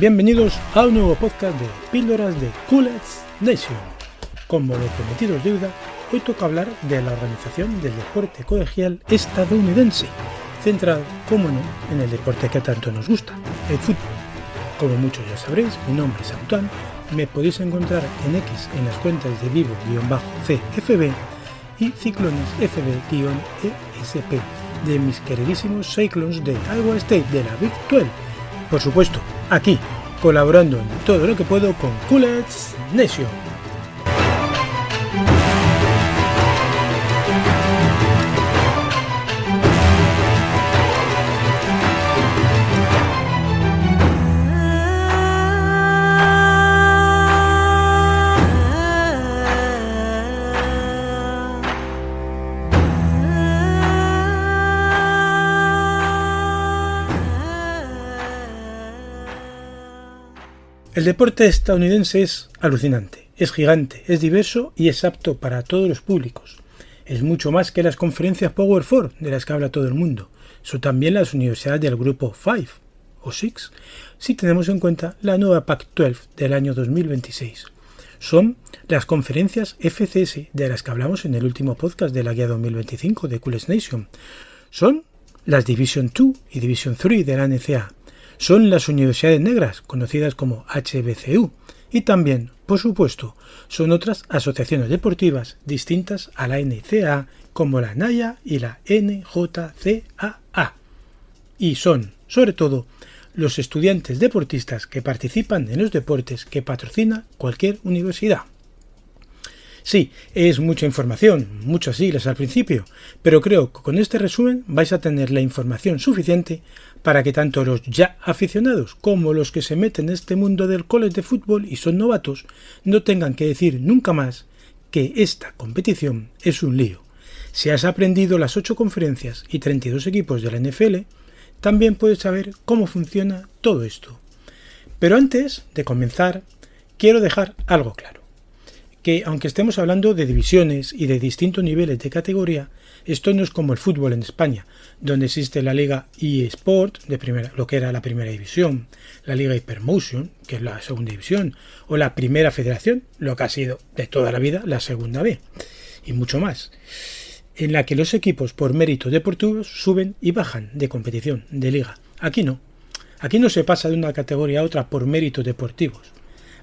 Bienvenidos a un nuevo podcast de Píldoras de Culets Nation. Como lo prometido es deuda, hoy toca hablar de la organización del deporte colegial estadounidense, centrado, como no, en el deporte que tanto nos gusta, el fútbol. Como muchos ya sabréis, mi nombre es Antoine, me podéis encontrar en X en las cuentas de vivo-cfb y ciclonesfb-esp de mis queridísimos Cyclones de Iowa State de la Big 12. Por supuesto, aquí, colaborando en todo lo que puedo con Culets Nation. El deporte estadounidense es alucinante, es gigante, es diverso y es apto para todos los públicos. Es mucho más que las conferencias Power Four de las que habla todo el mundo. Son también las universidades del grupo 5 o 6, si tenemos en cuenta la nueva Pac-12 del año 2026. Son las conferencias FCS de las que hablamos en el último podcast de la guía 2025 de Culets Nation. Son las Division 2 y Division 3 de la NCAA. Son las universidades negras, conocidas como HBCU, y también, por supuesto, son otras asociaciones deportivas distintas a la NCAA, como la NAIA y la NJCAA. Y son, sobre todo, los estudiantes deportistas que participan en los deportes que patrocina cualquier universidad. Sí, es mucha información, muchas siglas al principio, pero creo que con este resumen vais a tener la información suficiente para que tanto los ya aficionados como los que se meten en este mundo del college de fútbol y son novatos no tengan que decir nunca más que esta competición es un lío. Si has aprendido las 8 conferencias y 32 equipos de la NFL, también puedes saber cómo funciona todo esto. Pero antes de comenzar, quiero dejar algo claro. Que aunque estemos hablando de divisiones y de distintos niveles de categoría, esto no es como el fútbol en España, donde existe la Liga eSport, lo que era la primera división, la Liga Hypermotion, que es la segunda división, o la Primera Federación, lo que ha sido de toda la vida la segunda B, y mucho más, en la que los equipos por méritos deportivos suben y bajan de competición, de liga. Aquí no se pasa de una categoría a otra por méritos deportivos.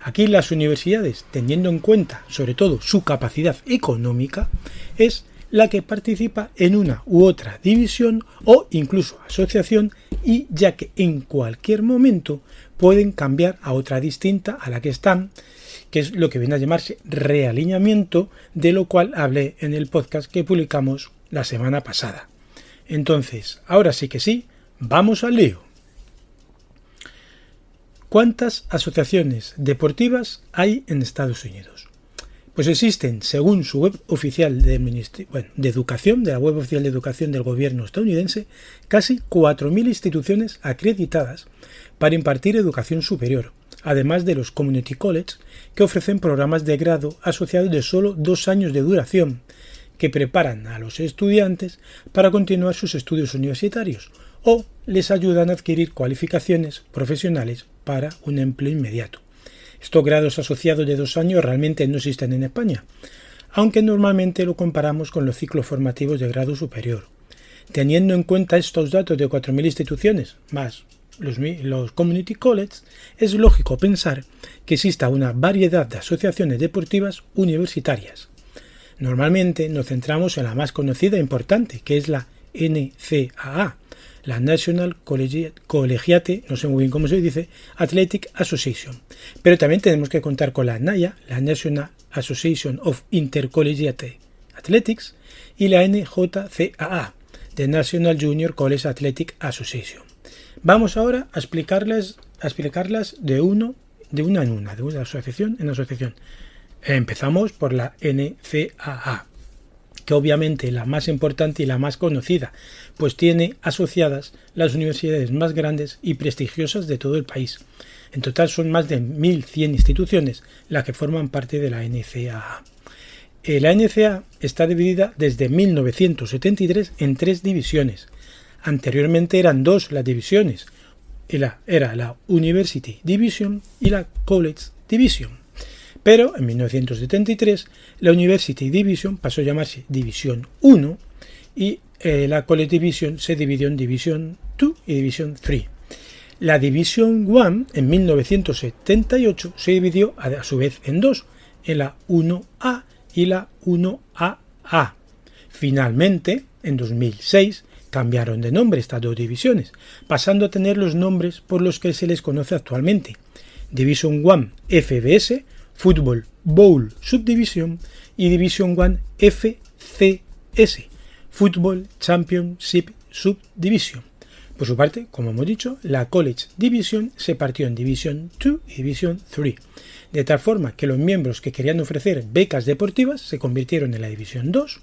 Aquí las universidades, teniendo en cuenta sobre todo su capacidad económica, es la que participa en una u otra división o incluso asociación, y ya que en cualquier momento pueden cambiar a otra distinta a la que están, que es lo que viene a llamarse realineamiento, de lo cual hablé en el podcast que publicamos la semana pasada. Entonces, ahora sí que sí, vamos al lío. ¿Cuántas asociaciones deportivas hay en Estados Unidos? Pues existen, según su web oficial de educación, de la web oficial de educación del gobierno estadounidense, casi 4.000 instituciones acreditadas para impartir educación superior, además de los community college, que ofrecen programas de grado asociados de solo 2 años de duración, que preparan a los estudiantes para continuar sus estudios universitarios o les ayudan a adquirir cualificaciones profesionales para un empleo inmediato. Estos grados asociados de 2 años realmente no existen en España, aunque normalmente lo comparamos con los ciclos formativos de grado superior. Teniendo en cuenta estos datos de 4.000 instituciones, más los community college, es lógico pensar que exista una variedad de asociaciones deportivas universitarias. Normalmente nos centramos en la más conocida e importante, que es la NCAA, la National Collegiate, no sé muy bien cómo se dice, Athletic Association. Pero también tenemos que contar con la NAIA, la National Association of Intercollegiate Athletics, y la NJCAA, the National Junior College Athletic Association. Vamos ahora a explicarlas de una asociación en asociación. Empezamos por la NCAA, que obviamente la más importante y la más conocida, pues tiene asociadas las universidades más grandes y prestigiosas de todo el país. En total son más de 1.100 instituciones las que forman parte de la NCAA. La NCAA está dividida desde 1973 en 3 divisiones. Anteriormente eran 2 las divisiones, era la University Division y la College Division. Pero en 1973 la University Division pasó a llamarse División 1 y la College Division se dividió en Division 2 y Division 3. La Division 1 en 1978 se dividió a su vez en dos, en la 1A y la 1AA. Finalmente, en 2006, cambiaron de nombre estas dos divisiones, pasando a tener los nombres por los que se les conoce actualmente: Division 1 FBS, Football Bowl Subdivision, y Division 1 FCS, Football Championship Subdivision. Por su parte, como hemos dicho, la College Division se partió en Division 2 y Division 3, de tal forma que los miembros que querían ofrecer becas deportivas se convirtieron en la Division 2,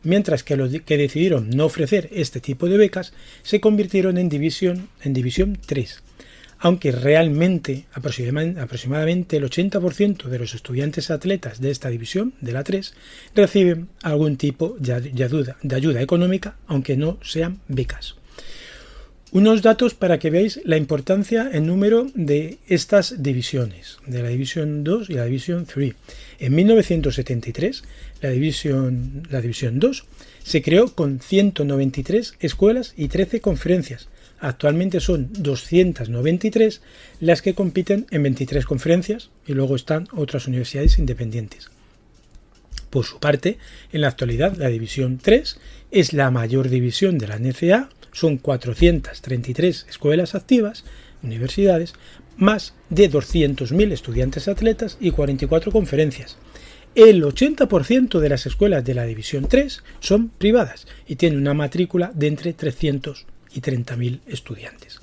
mientras que los que decidieron no ofrecer este tipo de becas se convirtieron en Division 3, aunque realmente aproximadamente el 80% de los estudiantes atletas de esta división, de la 3, reciben algún tipo de ayuda económica, aunque no sean becas. Unos datos para que veáis la importancia en número de estas divisiones, de la División 2 y la División 3. En 1973, la División 2 se creó con 193 escuelas y 13 conferencias. Actualmente son 293 las que compiten en 23 conferencias y luego están otras universidades independientes. Por su parte, en la actualidad, la División 3 es la mayor división de la NCAA. Son 433 escuelas activas, universidades, más de 200.000 estudiantes atletas y 44 conferencias. El 80% de las escuelas de la División 3 son privadas y tienen una matrícula de entre 300 y 30.000 estudiantes.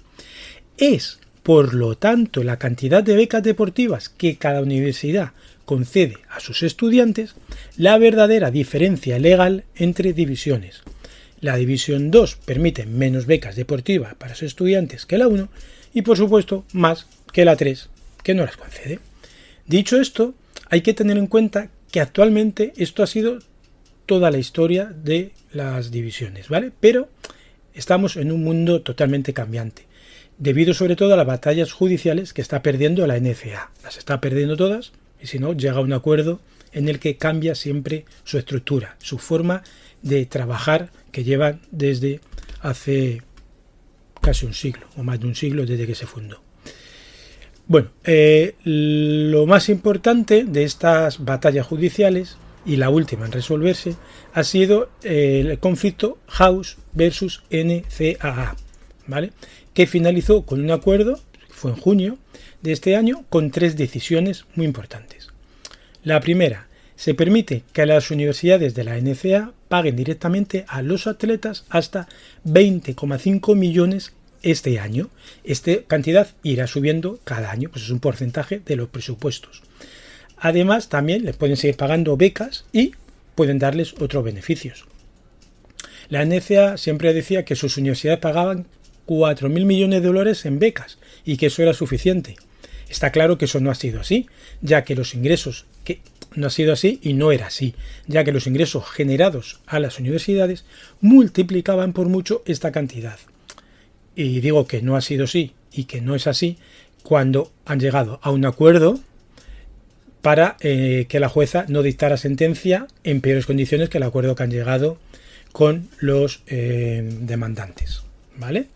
Es, por lo tanto, la cantidad de becas deportivas que cada universidad concede a sus estudiantes la verdadera diferencia legal entre divisiones. La División 2 permite menos becas deportivas para sus estudiantes que la 1 y, por supuesto, más que la 3, que no las concede. Dicho esto, hay que tener en cuenta que actualmente esto ha sido toda la historia de las divisiones, ¿vale? Pero estamos en un mundo totalmente cambiante, debido sobre todo a las batallas judiciales que está perdiendo la NCAA. Las está perdiendo todas y si no, llega a un acuerdo en el que cambia siempre su estructura, su forma de trabajar que llevan desde hace casi un siglo o más de un siglo desde que se fundó. Bueno, lo más importante de estas batallas judiciales y la última en resolverse ha sido el conflicto House versus NCAA, ¿vale? Que finalizó con un acuerdo, fue en junio de este año, con 3 decisiones muy importantes. La primera: se permite que las universidades de la NCAA paguen directamente a los atletas hasta 20,5 millones este año. Esta cantidad irá subiendo cada año, pues es un porcentaje de los presupuestos. Además, también les pueden seguir pagando becas y pueden darles otros beneficios. La NCAA siempre decía que sus universidades pagaban 4.000 millones de dólares en becas y que eso era suficiente. Está claro que eso no ha sido así, ya que los ingresos no ha sido así y no era así, ya que los ingresos generados a las universidades multiplicaban por mucho esta cantidad. Y digo que no ha sido así y que no es así cuando han llegado a un acuerdo para que la jueza no dictara sentencia en peores condiciones que el acuerdo que han llegado con los demandantes, ¿vale?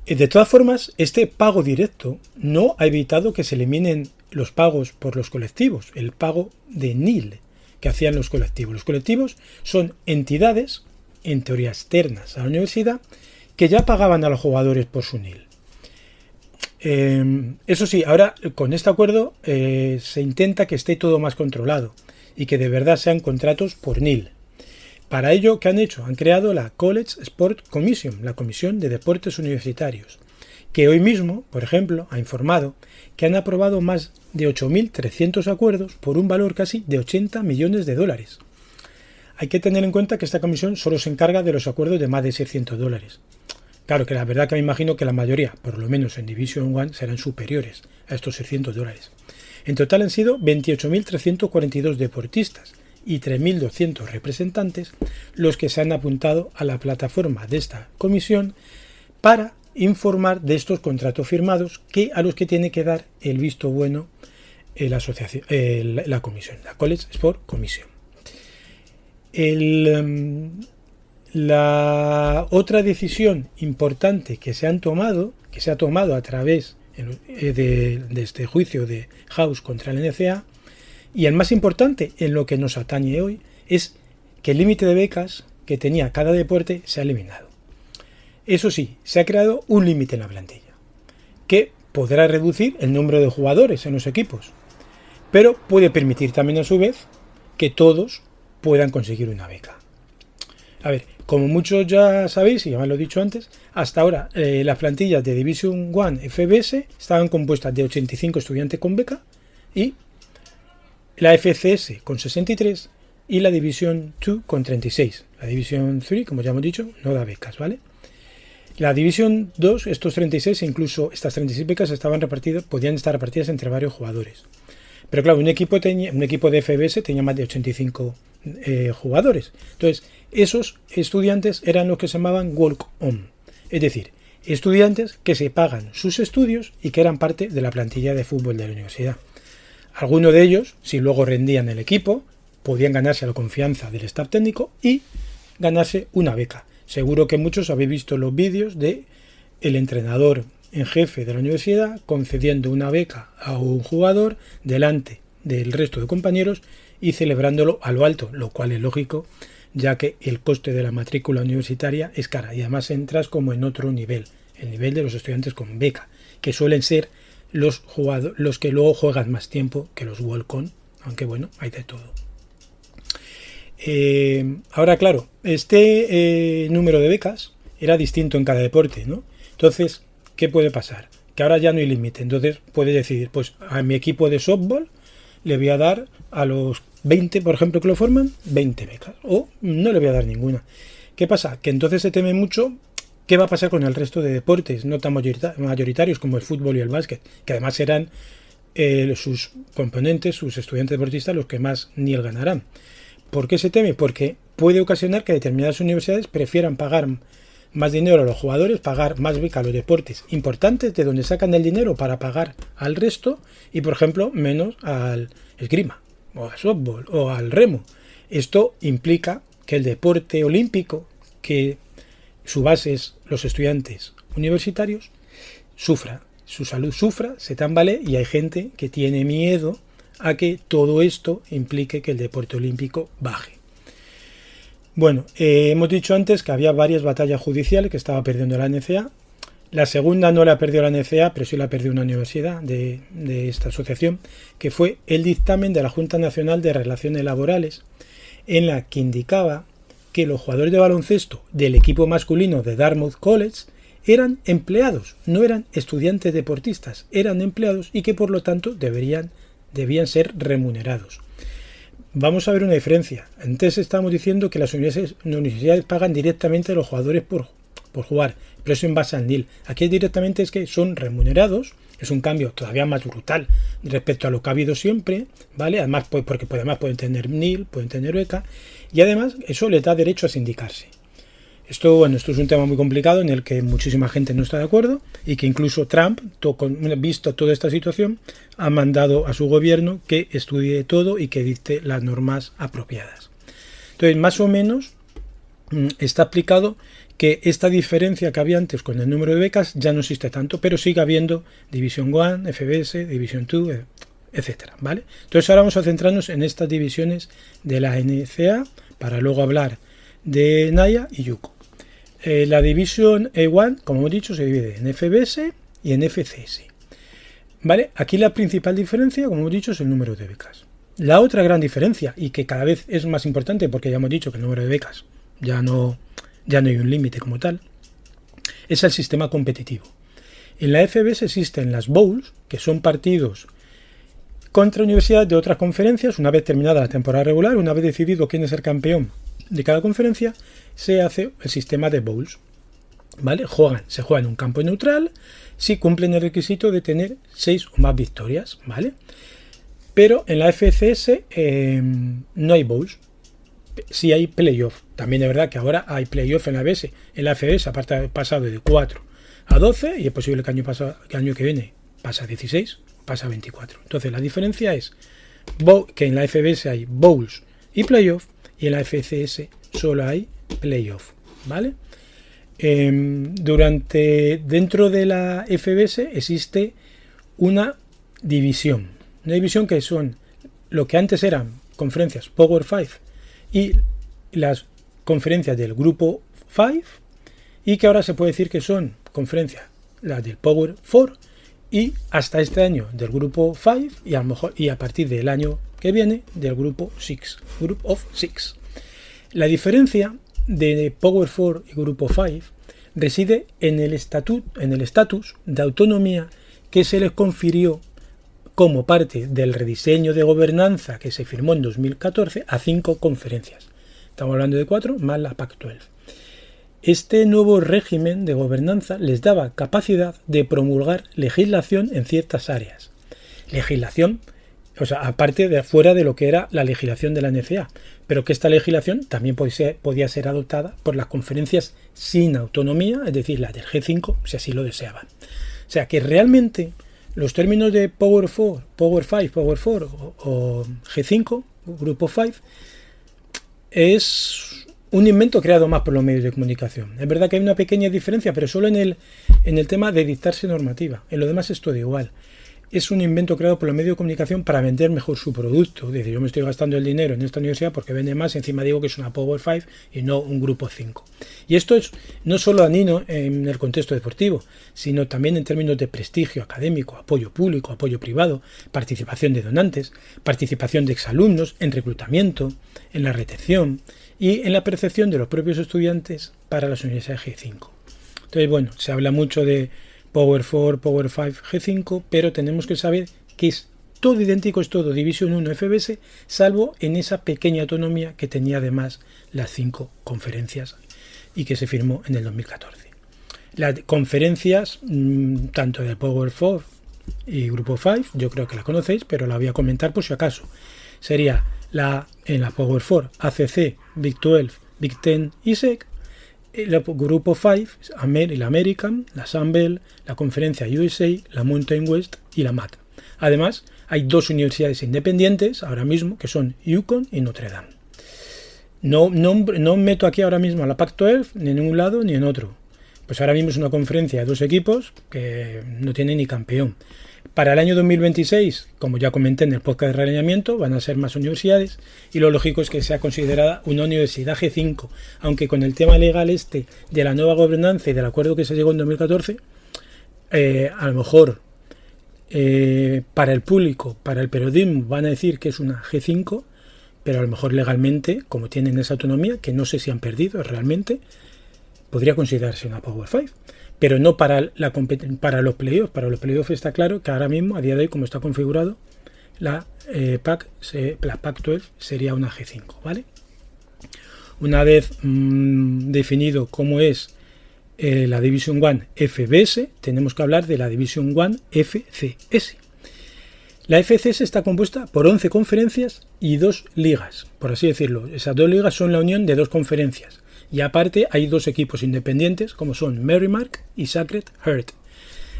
De todas formas, este pago directo no ha evitado que se eliminen los pagos por los colectivos, el pago de NIL que hacían los colectivos. Los colectivos son entidades, en teoría externas a la universidad, que ya pagaban a los jugadores por su NIL. Eso sí, ahora con este acuerdo se intenta que esté todo más controlado y que de verdad sean contratos por NIL. Para ello, ¿qué han hecho? Han creado la College Sport Commission, la Comisión de Deportes Universitarios, que hoy mismo, por ejemplo, ha informado que han aprobado más de 8.300 acuerdos por un valor casi de 80 millones de dólares. Hay que tener en cuenta que esta comisión solo se encarga de los acuerdos de más de 600 dólares. Claro que la verdad que me imagino que la mayoría, por lo menos en Division 1, serán superiores a estos 600 dólares. En total han sido 28.342 deportistas y 3.200 representantes los que se han apuntado a la plataforma de esta comisión para informar de estos contratos firmados a los que tiene que dar el visto bueno la asociación, la comisión, la College Sport Commission. La otra decisión importante que se ha tomado a través de este juicio de House contra la NCAA, y el más importante en lo que nos atañe hoy, es que el límite de becas que tenía cada deporte se ha eliminado. Eso sí, se ha creado un límite en la plantilla, que podrá reducir el número de jugadores en los equipos, pero puede permitir también a su vez que todos puedan conseguir una beca. A ver, como muchos ya sabéis, y ya me lo he dicho antes, hasta ahora las plantillas de Division 1 FBS estaban compuestas de 85 estudiantes con beca y la FCS con 63 y la Division 2 con 36. La Division 3, como ya hemos dicho, no da becas, ¿vale? La Division 2, estos 36 e incluso estas 36 becas podían estar repartidas entre varios jugadores. Pero claro, un equipo de FBS tenía más de 85 jugadores. Entonces, esos estudiantes eran los que se llamaban walk-on, es decir, estudiantes que se pagan sus estudios y que eran parte de la plantilla de fútbol de la universidad. Algunos de ellos, si luego rendían el equipo, podían ganarse la confianza del staff técnico y ganarse una beca. Seguro que muchos habéis visto los vídeos de el entrenador en jefe de la universidad concediendo una beca a un jugador delante del resto de compañeros y celebrándolo a lo alto, lo cual es lógico, ya que el coste de la matrícula universitaria es cara y además entras como en otro nivel, el nivel de los estudiantes con beca, que suelen ser los que luego juegan más tiempo que los walk-on, aunque bueno, hay de todo. Ahora claro, este número de becas era distinto en cada deporte, ¿no? Entonces, ¿qué puede pasar? Que ahora ya no hay límite, entonces puedes decidir, pues a mi equipo de softball le voy a dar a los 20, por ejemplo, que lo forman, 20 becas, o no le voy a dar ninguna. ¿Qué pasa? Que entonces se teme mucho qué va a pasar con el resto de deportes no tan mayoritarios como el fútbol y el básquet, que además serán sus componentes, sus estudiantes deportistas, los que más niel ganarán. ¿Por qué se teme? Porque puede ocasionar que determinadas universidades prefieran pagar más dinero a los jugadores, pagar más beca a los deportes importantes de donde sacan el dinero para pagar al resto y, por ejemplo, menos al esgrima o al softball o al remo. Esto implica que el deporte olímpico, que su base es los estudiantes universitarios, sufra, su salud sufra, se tambalee y hay gente que tiene miedo a que todo esto implique que el deporte olímpico baje. Bueno, hemos dicho antes que había varias batallas judiciales que estaba perdiendo la NCAA. La segunda no la perdió la NCAA, pero sí la perdió una universidad de esta asociación, que fue el dictamen de la Junta Nacional de Relaciones Laborales, en la que indicaba que los jugadores de baloncesto del equipo masculino de Dartmouth College eran empleados, no eran estudiantes deportistas, eran empleados y que por lo tanto debían ser remunerados. Vamos a ver una diferencia. Antes estamos diciendo que las universidades pagan directamente a los jugadores por jugar, pero eso en base al NIL. Aquí directamente es que son remunerados, es un cambio todavía más brutal respecto a lo que ha habido siempre, ¿vale? Además, porque además pueden tener NIL, pueden tener beca, y además eso les da derecho a sindicarse. Esto es un tema muy complicado en el que muchísima gente no está de acuerdo y que incluso Trump, visto toda esta situación, ha mandado a su gobierno que estudie todo y que dicte las normas apropiadas. Entonces, más o menos está explicado que esta diferencia que había antes con el número de becas ya no existe tanto, pero sigue habiendo Division 1, FBS, Division 2, etcétera, ¿vale? Entonces ahora vamos a centrarnos en estas divisiones de la NCAA para luego hablar de NAIA y JUCO. La Division A1, como hemos dicho, se divide en FBS y en FCS. ¿Vale? Aquí la principal diferencia, como hemos dicho, es el número de becas. La otra gran diferencia, y que cada vez es más importante porque ya hemos dicho que el número de becas ya no hay un límite como tal, es el sistema competitivo. En la FBS existen las bowls, que son partidos contra universidades de otras conferencias. Una vez terminada la temporada regular, una vez decidido quién es el campeón de cada conferencia, se hace el sistema de bowls, ¿vale? Se juega en un campo neutral si cumplen el requisito de tener 6 o más victorias, ¿vale? Pero en la FCS no hay bowls, sí hay playoff. También es verdad que ahora hay playoff en la FBS. En la FBS, aparte de pasado de 4 a 12 y es posible que el año que viene pase a 16, pasa a 24. Entonces la diferencia es que en la FBS hay bowls y playoff y en la FCS solo hay playoff, ¿vale? Dentro de la FBS existe una división que son lo que antes eran conferencias Power 5 y las conferencias del grupo 5 y que ahora se puede decir que son conferencias las del Power 4 y hasta este año del grupo 5 y a lo mejor y a partir del año que viene del grupo 6, Group of 6. La diferencia de Power 4 y grupo 5 reside en el estatus de autonomía que se les confirió como parte del rediseño de gobernanza que se firmó en 2014 a 5 conferencias. Estamos hablando de 4 más la Pac-12. Este nuevo régimen de gobernanza les daba capacidad de promulgar legislación en ciertas áreas. Legislación, o sea, aparte de fuera de lo que era la legislación de la NCAA, pero que esta legislación también podía ser adoptada por las conferencias sin autonomía, es decir, las del G5, si así lo deseaban. O sea, que realmente los términos de Power 4, Power 5, Power 4 o G5, Grupo 5, es un invento creado más por los medios de comunicación. Es verdad que hay una pequeña diferencia, pero solo en el tema de dictarse normativa. En lo demás es todo igual. Es un invento creado por los medios de comunicación para vender mejor su producto. Es decir, yo me estoy gastando el dinero en esta universidad porque vende más, encima digo que es una Power 5 y no un Grupo 5. Y esto es no solo dañino en el contexto deportivo, sino también en términos de prestigio académico, apoyo público, apoyo privado, participación de donantes, participación de exalumnos, en reclutamiento, en la retención y en la percepción de los propios estudiantes para las universidades G5. Entonces, bueno, se habla mucho de Power 4, Power 5, G5, pero tenemos que saber que es todo idéntico, es todo División 1 FBS, salvo en esa pequeña autonomía que tenía además las 5 conferencias y que se firmó en el 2014. Las conferencias, tanto de Power 4 y Grupo 5, yo creo que las conocéis, pero la voy a comentar por si acaso. Sería en la Power 4, ACC, Big 12, Big 10 y SEC. El Grupo 5, la American, la Sun Belt, la Conferencia USA, la Mountain West y la MAC. Además, hay 2 universidades independientes ahora mismo, que son UConn y Notre Dame. No meto aquí ahora mismo a la Pac-12 ni en un lado ni en otro. Pues ahora mismo es una conferencia de 2 equipos que no tiene ni campeón. Para el año 2026, como ya comenté en el podcast de realineamiento, van a ser más universidades y lo lógico es que sea considerada una universidad G5, aunque con el tema legal de la nueva gobernanza y del acuerdo que se llegó en 2014, a lo mejor para el público, para el periodismo van a decir que es una G5, pero a lo mejor legalmente, como tienen esa autonomía, que no sé si han perdido realmente, podría considerarse una Power 5. Pero no para los playoffs. Para los playoffs está claro que ahora mismo, a día de hoy, como está configurado, la Pac-12 sería una G5, ¿vale? Una vez definido cómo es la Division 1 FBS, tenemos que hablar de la Division 1 FCS. La FCS está compuesta por 11 conferencias y 2 ligas, por así decirlo. Esas 2 ligas son la unión de 2 conferencias. Y aparte hay 2 equipos independientes como son Merrimack y Sacred Heart.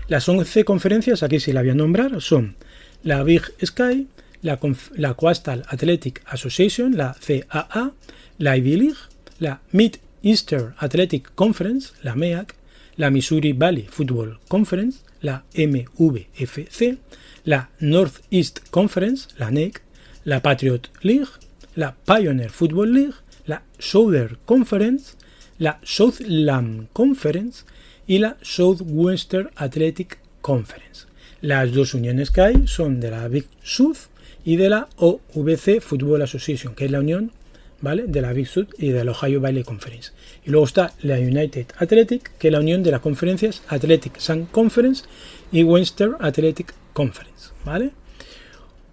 Las 11 conferencias, aquí sí la voy a nombrar, son la Big Sky, la Coastal Athletic Association, la CAA, la Ivy League, la Mid-Eastern Athletic Conference, la MEAC, la Missouri Valley Football Conference, la MVFC, la Northeast Conference, la NEC, la Patriot League, la Pioneer Football League, la Southern Conference, la Southland Conference y la Southwestern Athletic Conference. Las 2 uniones que hay son de la Big South y de la OVC Football Association, que es la unión, ¿vale?, de la Big South y de la Ohio Valley Conference. Y luego está la United Athletic, que es la unión de las conferencias Athletic Sun Conference y Western Athletic Conference, ¿vale?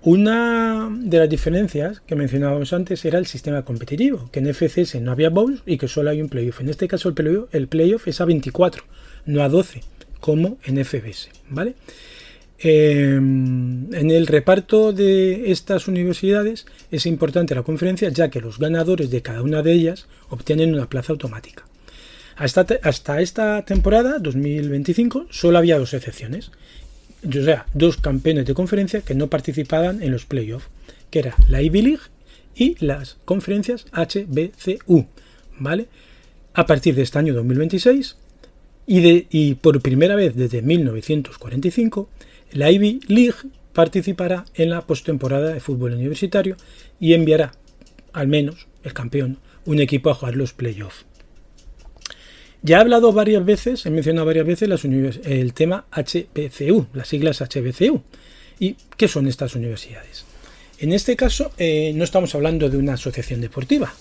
Una de las diferencias que mencionábamos antes era el sistema competitivo, que en FCS no había bowls y que solo hay un playoff. En este caso el playoff es a 24, no a 12, como en FBS, ¿vale? En el reparto de estas universidades es importante la conferencia, ya que los ganadores de cada una de ellas obtienen una plaza automática. Hasta esta temporada, 2025, solo había 2 excepciones. O sea, 2 campeones de conferencia que no participaban en los playoffs, que era la Ivy League y las conferencias HBCU, ¿vale? A partir de este año 2026 y por primera vez desde 1945, la Ivy League participará en la postemporada de fútbol universitario y enviará, al menos el campeón, un equipo a jugar los playoffs. Ya he mencionado varias veces el tema HBCU, las siglas HBCU. ¿Y qué son estas universidades? En este caso no estamos hablando de una asociación deportiva,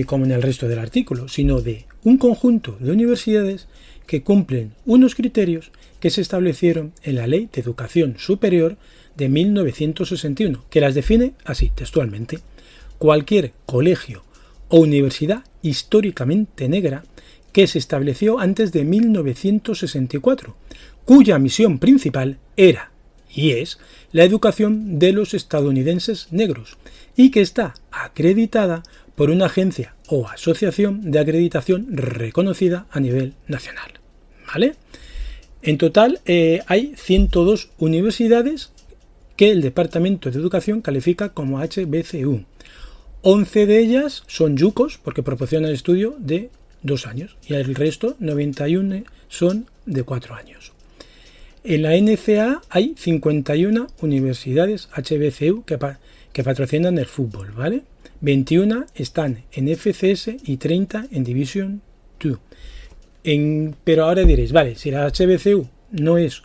como en el resto del artículo, sino de un conjunto de universidades que cumplen unos criterios que se establecieron en la Ley de Educación Superior de 1961, que las define así, textualmente: cualquier colegio o universidad históricamente negra que se estableció antes de 1964, cuya misión principal era y es la educación de los estadounidenses negros y que está acreditada por una agencia o asociación de acreditación reconocida a nivel nacional, ¿vale? En total hay 102 universidades que el Departamento de Educación califica como HBCU. 11 de ellas son YUCOs porque proporcionan estudio de 2 años y el resto, 91, son de 4 años. En la NCAA hay 51 universidades HBCU que patrocinan el fútbol, ¿vale? 21 están en FCS y 30 en Division 2. Pero ahora diréis, vale, si la HBCU no es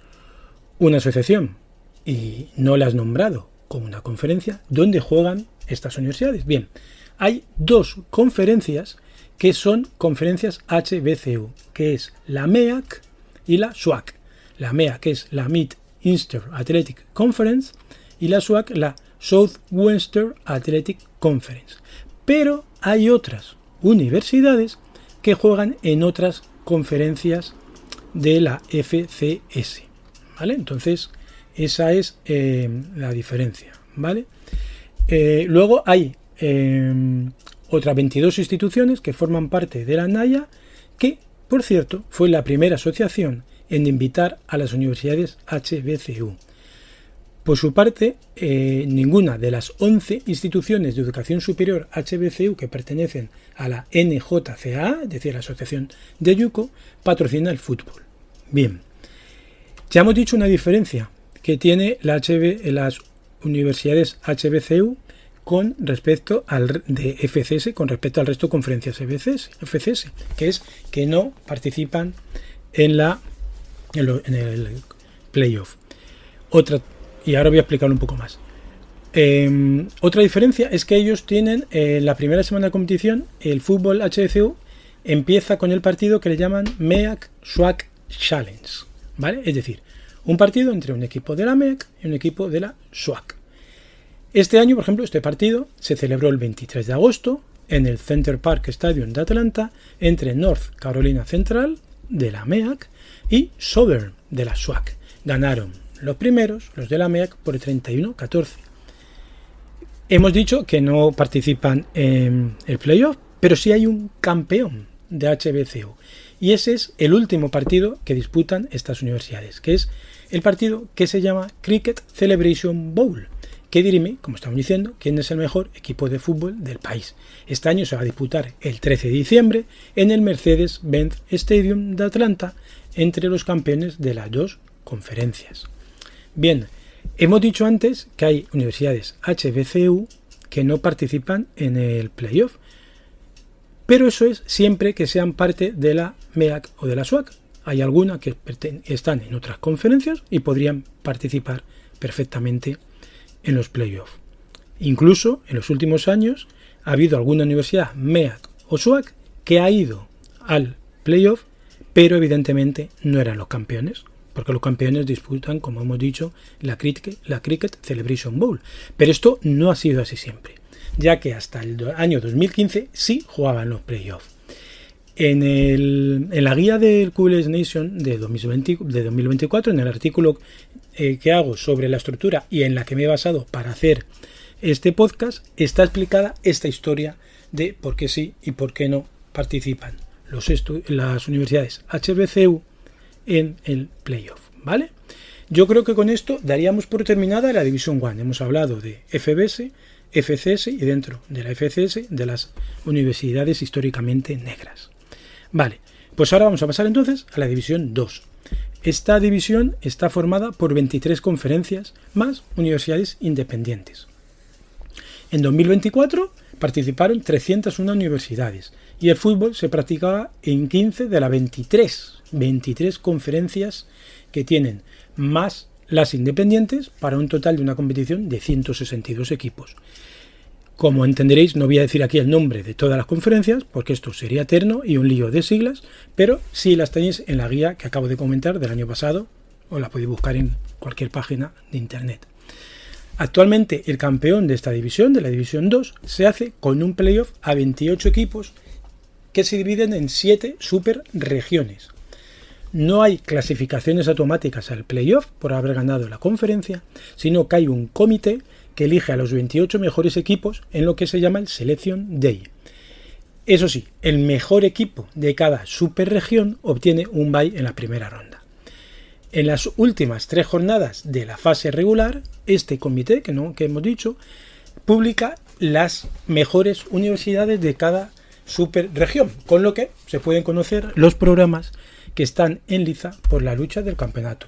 una asociación y no la has nombrado como una conferencia, ¿dónde juegan estas universidades? Bien, hay 2 conferencias que son conferencias HBCU, que es la MEAC y la SWAC. La MEAC es la Mid-Eastern Athletic Conference y la SWAC la Southwestern Athletic Conference. Pero hay otras universidades que juegan en otras conferencias de la FCS, ¿vale? Entonces, esa es la diferencia, ¿vale? Luego hay otras 22 instituciones que forman parte de la NAIA, que, por cierto, fue la primera asociación en invitar a las universidades HBCU. Por su parte, ninguna de las 11 instituciones de educación superior HBCU que pertenecen a la NJCAA, es decir, la Asociación de YUCO, patrocina el fútbol. Bien, ya hemos dicho una diferencia que tiene las universidades HBCU con respecto al de FCS, con respecto al resto de conferencias FCS, que es que no participan en el playoff. Y ahora voy a explicarlo un poco más. Otra diferencia es que ellos tienen la primera semana de competición, el fútbol HBCU empieza con el partido que le llaman MEAC SWAC Challenge, ¿vale? Es decir, un partido entre un equipo de la MEAC y un equipo de la SWAC. Este año, por ejemplo, este partido se celebró el 23 de agosto en el Center Park Stadium de Atlanta entre North Carolina Central de la MEAC y Southern de la SWAC. Ganaron los primeros, los de la MEAC, por 31-14. Hemos dicho que no participan en el playoff, pero sí hay un campeón de HBCU. Y ese es el último partido que disputan estas universidades, que es el partido que se llama Cricket Celebration Bowl, que dirime, como estamos diciendo, quién es el mejor equipo de fútbol del país. Este año se va a disputar el 13 de diciembre en el Mercedes-Benz Stadium de Atlanta entre los campeones de las 2 conferencias. Bien, hemos dicho antes que hay universidades HBCU que no participan en el playoff, pero eso es siempre que sean parte de la MEAC o de la SWAC. Hay algunas que están en otras conferencias y podrían participar perfectamente en los playoffs. Incluso en los últimos años ha habido alguna universidad MEAC o SWAC que ha ido al playoff, pero evidentemente no eran los campeones, porque los campeones disputan, como hemos dicho, la Cricket Celebration Bowl. Pero esto no ha sido así siempre, ya que hasta el año 2015 sí jugaban los playoffs. En la guía del QLS Nation de 2024, en el artículo que hago sobre la estructura y en la que me he basado para hacer este podcast, está explicada esta historia de por qué sí y por qué no participan las universidades HBCU en el playoff, ¿vale? Yo creo que con esto daríamos por terminada la División 1. Hemos hablado de FBS, FCS y dentro de la FCS de las universidades históricamente negras. Vale, pues ahora vamos a pasar entonces a la División 2. Esta división está formada por 23 conferencias más universidades independientes. En 2024 participaron 301 universidades y el fútbol se practicaba en 15 de las 23 conferencias que tienen más las independientes para un total de una competición de 162 equipos. Como entenderéis, no voy a decir aquí el nombre de todas las conferencias porque esto sería eterno y un lío de siglas, pero sí las tenéis en la guía que acabo de comentar del año pasado o la podéis buscar en cualquier página de internet. Actualmente el campeón de esta división, de la división 2, se hace con un playoff a 28 equipos que se dividen en 7 superregiones. No hay clasificaciones automáticas al playoff por haber ganado la conferencia, sino que hay un comité que elige a los 28 mejores equipos en lo que se llama el Selection Day. Eso sí, el mejor equipo de cada superregión obtiene un bye en la primera ronda. En las últimas 3 jornadas de la fase regular, este comité que hemos dicho publica las mejores universidades de cada superregión, con lo que se pueden conocer los programas que están en liza por la lucha del campeonato.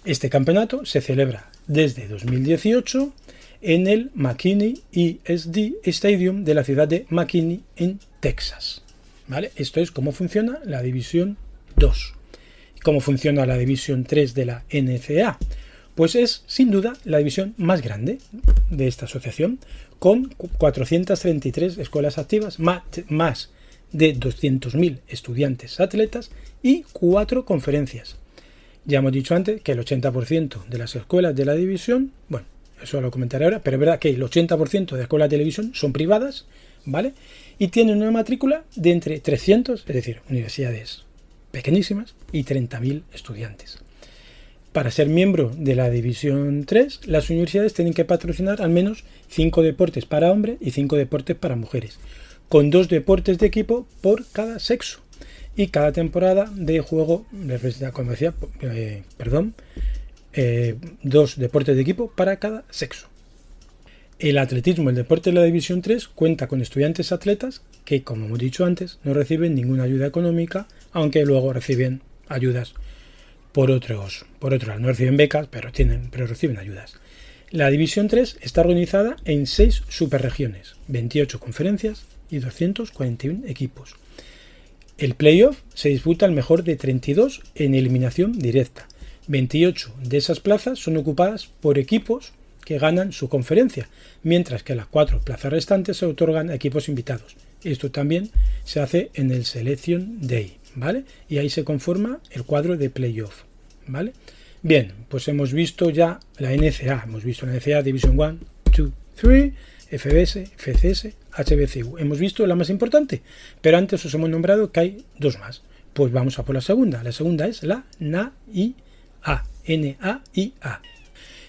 Este campeonato se celebra desde 2018 en el McKinney ESD Stadium de la ciudad de McKinney en Texas. ¿Vale? Esto es cómo funciona la División 2. ¿Cómo funciona la División 3 de la NCAA? Pues es sin duda la división más grande de esta asociación, con 433 escuelas activas, más de 200.000 estudiantes atletas y 4 conferencias. Ya hemos dicho antes que el 80% de las escuelas de la división, bueno, eso lo comentaré ahora, pero es verdad que el 80% de escuelas de televisión son privadas, ¿vale? Y tienen una matrícula de entre 300, es decir, universidades pequeñísimas, y 30.000 estudiantes. Para ser miembro de la División 3, las universidades tienen que patrocinar al menos 5 deportes para hombres y 5 deportes para mujeres, con 2 deportes de equipo por cada sexo. Y cada temporada de juego, como decía, 2 deportes de equipo para cada sexo. El atletismo, el deporte de la División 3, cuenta con estudiantes atletas que, como hemos dicho antes, no reciben ninguna ayuda económica, aunque luego reciben ayudas por otro lado. No reciben becas, pero reciben ayudas. La División 3 está organizada en 6 superregiones, 28 conferencias y 241 equipos. El playoff se disputa el mejor de 32 en eliminación directa. 28 de esas plazas son ocupadas por equipos que ganan su conferencia, mientras que las 4 plazas restantes se otorgan a equipos invitados. Esto también se hace en el Selection Day, ¿vale? Y ahí se conforma el cuadro de playoff, ¿vale? Bien, pues hemos visto ya la NCAA, hemos visto la NCAA Division 1, 2, 3, FBS, FCS, HBCU. Hemos visto la más importante, pero antes os hemos nombrado que hay 2 más. Pues vamos a por la segunda. La segunda es la NAIA. NAIA.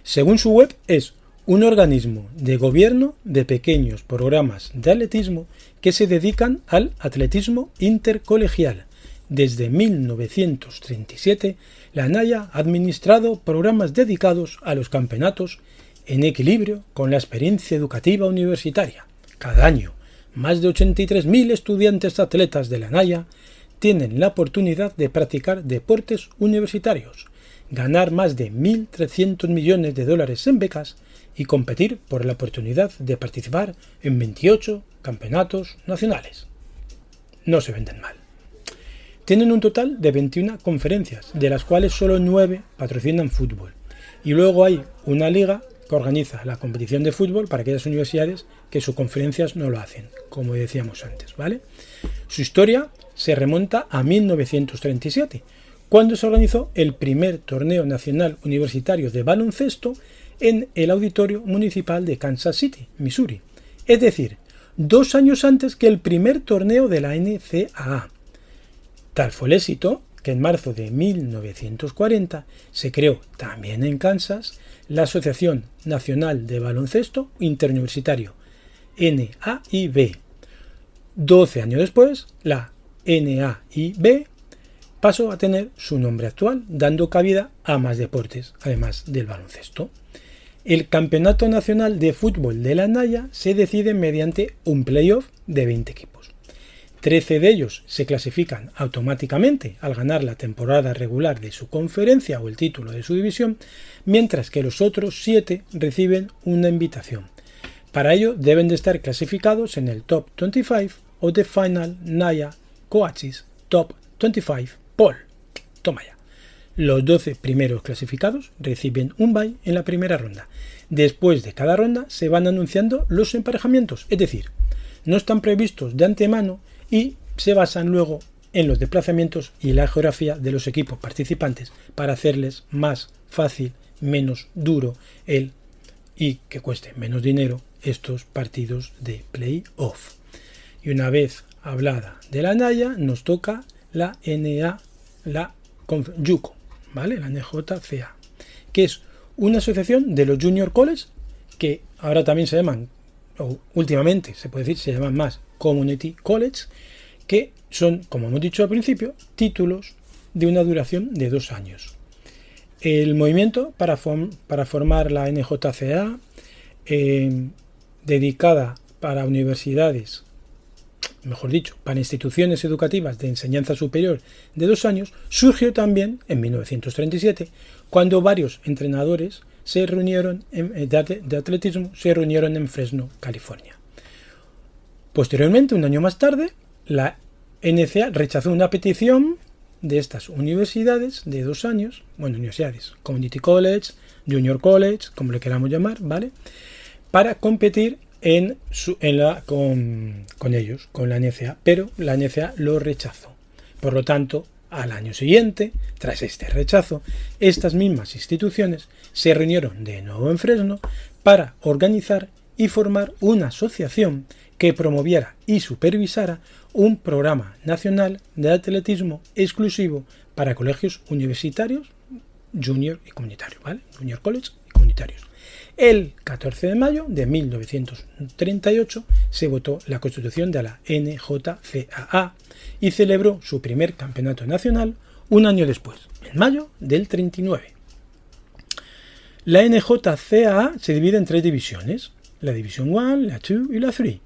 Según su web, es un organismo de gobierno de pequeños programas de atletismo que se dedican al atletismo intercolegial. Desde 1937, la NAIA ha administrado programas dedicados a los campeonatos en equilibrio con la experiencia educativa universitaria. Cada año, más de 83.000 estudiantes atletas de la NAIA tienen la oportunidad de practicar deportes universitarios, ganar más de 1.300 millones de dólares en becas y competir por la oportunidad de participar en 28 campeonatos nacionales. No se venden mal. Tienen un total de 21 conferencias, de las cuales solo 9 patrocinan fútbol. Y luego hay una liga que organiza la competición de fútbol para aquellas universidades que sus conferencias no lo hacen, como decíamos antes, ¿vale? Su historia se remonta a 1937, cuando se organizó el primer torneo nacional universitario de baloncesto en el Auditorio Municipal de Kansas City, Missouri. Es decir, 2 años antes que el primer torneo de la NCAA. Tal fue el éxito que en marzo de 1940 se creó también en Kansas la Asociación Nacional de Baloncesto Interuniversitario, NAIB. 12 años después, la NAIB pasó a tener su nombre actual, dando cabida a más deportes, además del baloncesto. El Campeonato Nacional de Fútbol de la Naya se decide mediante un playoff de 20 equipos. 13 de ellos se clasifican automáticamente al ganar la temporada regular de su conferencia o el título de su división, mientras que los otros 7 reciben una invitación. Para ello deben de estar clasificados en el Top 25 o The Final Naya Coaches Top 25 Poll. Toma ya. Los 12 primeros clasificados reciben un bye en la primera ronda. Después de cada ronda se van anunciando los emparejamientos, es decir, no están previstos de antemano y se basan luego en los desplazamientos y la geografía de los equipos participantes para hacerles más fácil, menos duro y que cueste menos dinero estos partidos de playoff. Y una vez hablada de la Naya, nos toca la NA, la JUCO, ¿vale? La NJCA, que es una asociación de los Junior College, que ahora también se llaman, o últimamente se puede decir, se llaman más Community College, que son, como hemos dicho al principio, títulos de una duración de 2 años. El movimiento para formar la NJCA, dedicada para universidades, mejor dicho, para instituciones educativas de enseñanza superior de 2 años, surgió también en 1937, cuando varios entrenadores de atletismo se reunieron en Fresno, California. Posteriormente, un año más tarde, la NCA rechazó una petición de estas universidades de 2 años, universidades, Community College, Junior College, como le queramos llamar, ¿vale?, para competir con ellos, con la NCA, pero la NCA lo rechazó. Por lo tanto, al año siguiente, tras este rechazo, estas mismas instituciones se reunieron de nuevo en Fresno para organizar y formar una asociación que promoviera y supervisara un programa nacional de atletismo exclusivo para colegios universitarios, junior y comunitarios, ¿vale? Junior College y comunitarios. El 14 de mayo de 1938 se votó la constitución de la NJCAA y celebró su primer campeonato nacional un año después, en mayo del 39. La NJCAA se divide en 3 divisiones, la División 1, la 2 y la 3,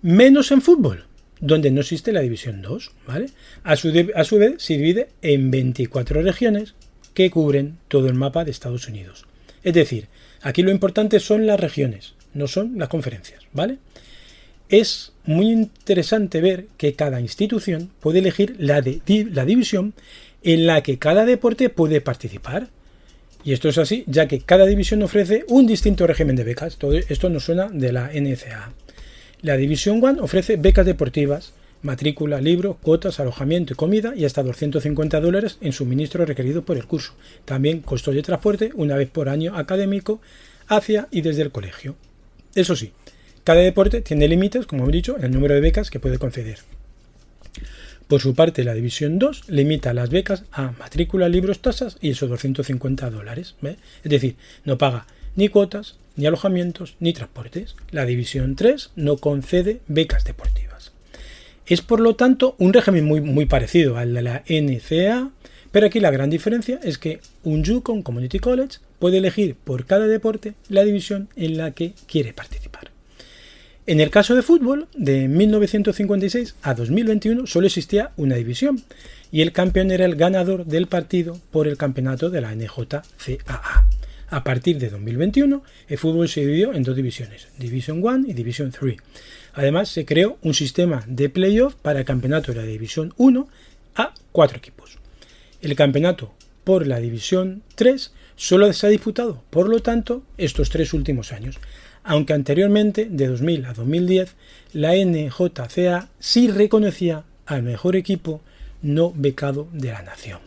menos en fútbol, donde no existe la División 2, ¿vale? A su vez se divide en 24 regiones que cubren todo el mapa de Estados Unidos. Es decir, aquí lo importante son las regiones, no son las conferencias, ¿vale? Es muy interesante ver que cada institución puede elegir la división en la que cada deporte puede participar. Y esto es así, ya que cada división ofrece un distinto régimen de becas. Todo esto nos suena de la NCAA. La División 1 ofrece becas deportivas, matrícula, libros, cuotas, alojamiento y comida y hasta $250 en suministro requerido por el curso. También costos de transporte una vez por año académico hacia y desde el colegio. Eso sí, cada deporte tiene límites, como he dicho, en el número de becas que puede conceder. Por su parte, la División 2 limita las becas a matrícula, libros, tasas y esos $250. ¿Ve? Es decir, no paga ni cuotas, ni alojamientos, ni transportes. La División 3 no concede becas deportivas. Es por lo tanto un régimen muy parecido al de la NCAA, pero aquí la gran diferencia es que un JUCO, un Community College, puede elegir por cada deporte la división en la que quiere participar. En el caso de fútbol, de 1956 a 2021 solo existía una división y el campeón era el ganador del partido por el campeonato de la NJCAA. A partir de 2021, el fútbol se dividió en 2 divisiones, Division 1 y Division 3. Además, se creó un sistema de playoff para el campeonato de la División 1 a 4 equipos. El campeonato por la División 3 solo se ha disputado, por lo tanto, estos 3 últimos años, aunque anteriormente, de 2000 a 2010, la NJCAA sí reconocía al mejor equipo no becado de la nación.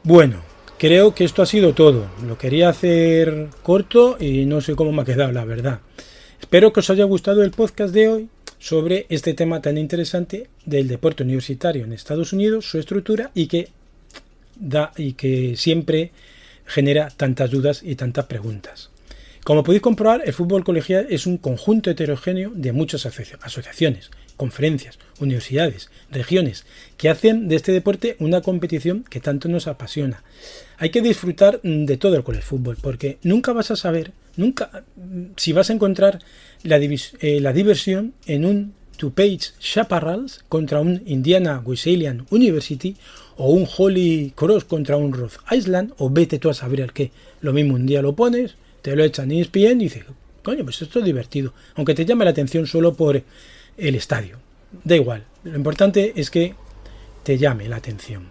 Bueno, creo que esto ha sido todo. Lo quería hacer corto y no sé cómo me ha quedado, la verdad. Espero que os haya gustado el podcast de hoy sobre este tema tan interesante del deporte universitario en Estados Unidos, su estructura y que siempre genera tantas dudas y tantas preguntas. Como podéis comprobar, el fútbol colegial es un conjunto heterogéneo de muchas asociaciones conferencias, universidades, regiones, que hacen de este deporte una competición que tanto nos apasiona. Hay que disfrutar de todo con el fútbol, porque nunca vas a saber, si vas a encontrar la diversión en un DuPage Chaparrals contra un Indiana Wesleyan University, o un Holy Cross contra un Rhode Island, o vete tú a saber el qué. Lo mismo, un día lo pones, te lo echan en ESPN y dices, coño, pues esto es divertido, aunque te llame la atención solo por el estadio. Da igual, lo importante es que te llame la atención.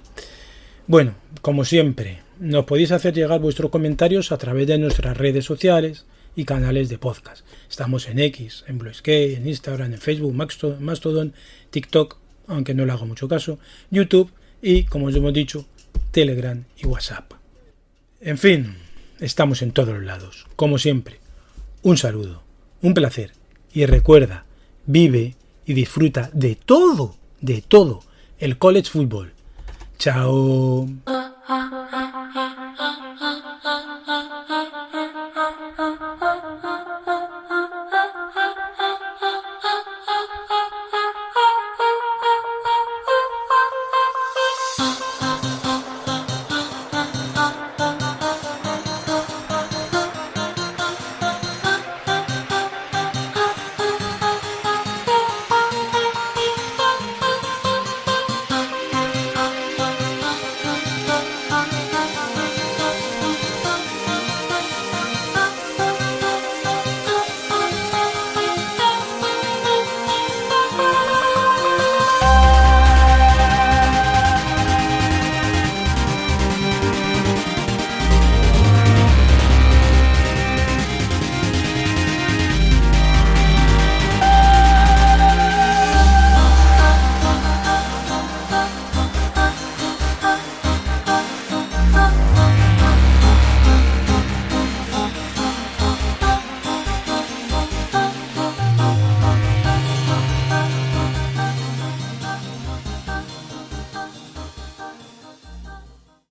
Bueno, como siempre, nos podéis hacer llegar vuestros comentarios a través de nuestras redes sociales y canales de podcast. Estamos en X, en Bluesky, en Instagram, en Facebook, Mastodon, TikTok, aunque no le hago mucho caso, YouTube y, como os hemos dicho, Telegram y WhatsApp. En fin, estamos en todos los lados. Como siempre, un saludo, un placer y recuerda, vive y disfruta de todo el college football. Chao.